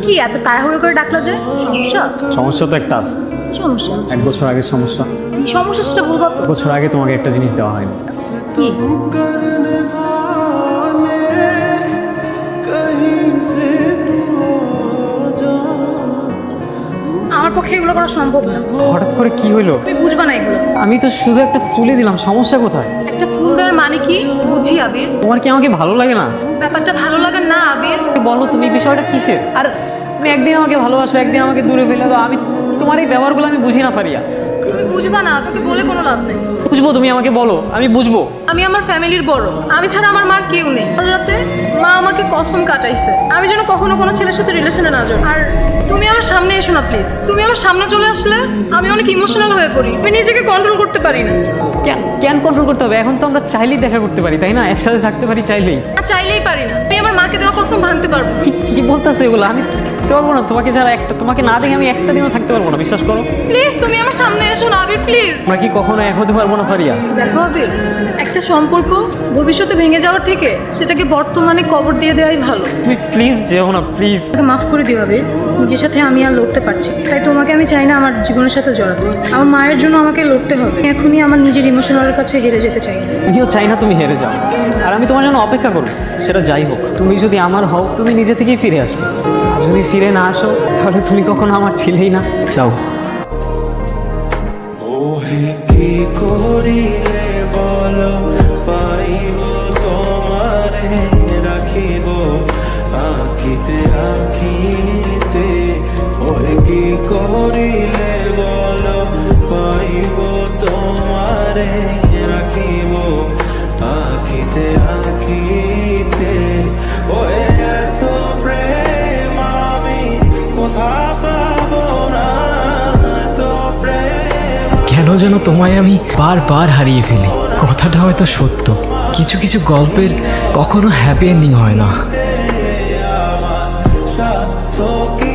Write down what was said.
কি এত তাড়াহুড়ো করে ডাকলো যে? সমস্যা? সমস্যা তো একটা আছে। কি সমস্যা? 1 বছর আগের সমস্যা। কি সমস্যা সেটা বলবো তো? 1 বছর আগে তোমাকে একটা জিনিস দেওয়া হয়নি। কি? আমার পক্ষে এগুলো করা সম্ভব না। হঠাৎ করে কি হইলো? তুমি বুঝবা না এগুলো। আমি তো শুধু একটা ফুলই দিলাম, সমস্যা কোথায়? একটা ফুল দেওয়ার মানে কি বুঝি আবির? তোমার কি আমাকে ভালো লাগে না? ব্যাপারটা ভালো লাগে না আবির। বলো তুমি বিষয়টা কিসের? আর তুমি একদিন আমাকে ভালোবাসো, একদিন আমাকে দূরে ফেলে দাও। আমি তোমার এই ব্যবহারগুলো আমি বুঝি না পারিয়া। তুমি বুঝবা না, তোকে বলে কোনো লাভ নেই। বুঝবো, তুমি আমাকে বলো, আমি বুঝবো। আমি আমার ফ্যামিলির বড়, আমি ছাড়া আমার মার কেউ নেই। কাল রাতে মা আমাকে কসম কাটাইছে আমি যেন কখনো কোনো ছেলের সাথে রিলেশনে না যাই। আর তুমি আমার সামনে এসো না প্লিজ। তুমি আমার সামনে চলে আসলে আমি অনেক ইমোশনাল হয়ে পড়ি, আমি নিজেকে কন্ট্রোল করতে পারি না। কেন কন্ট্রোল করতে হবে? এখন তো আমরা চাইলেই দেখা করতে পারি, তাই না? একসাথে থাকতে পারি চাইলেই। আর চাইলেই পারি না। আমি আমার মাকে দেওয়া কসম ভাঙতে পারবো না। কি বলতেছো এগুলো? আমি থাকতে পারবো না তোমাকে ছাড়া, তোমাকে না দেখে আমি একটা দিনও থাকতে পারবো না, বিশ্বাস করো। প্লিজ তুমি আমার সামনে এসো না আবির, প্লিজ। আমরা কি কখনো এক হতে পারবো না পারিয়া? দেখো আবির, একটা সম্পর্ক ভবিষ্যতে ভেঙে যাওয়ার থেকে সেটাকে বর্তমানে কবর দিয়ে দেওয়াই ভালো। তুমি প্লিজ যেও না, প্লিজ। আমাকে মাফ করে দিও আবির, নিজের সাথে আমি আর লড়তে পারছি না। তাই তোমাকে আমি চাই না আমার জীবনের সাথে জড়াতে। আমার মায়ের জন্য আমাকে লড়তে হবে। এখনই আমার নিজের ইমোশনালের কাছে হেরে যেতে চাই না। আমিও চাই না তুমি হেরে যাও, আর আমি তোমার জন্য অপেক্ষা করবো। সেটা যাই হোক, তুমি যদি আমার হও, তুমি নিজে থেকেই ফিরে আসবে। আর যদি ফিরে না আসো, তাহলে তুমি কখনো আমার ছিলেই না। যাও। মোহে কি করিলে বলো, পাইব তোমারে রাখিব আখিতে আখিতে। মোহে কি করিলে বলো, পাইব তোমারে রাখিব আখিতে আখিতে। ওরে এত প্রেম আমি কোথা পাবো না, এত প্রেম। কেন যেন তোমায় আমি বারবার হারিয়ে ফেলি। কথাটা হয়তো সত্য, কিছু কিছু গল্পের কখনো হ্যাপি এন্ডিং হয় না। আমার সত্য কি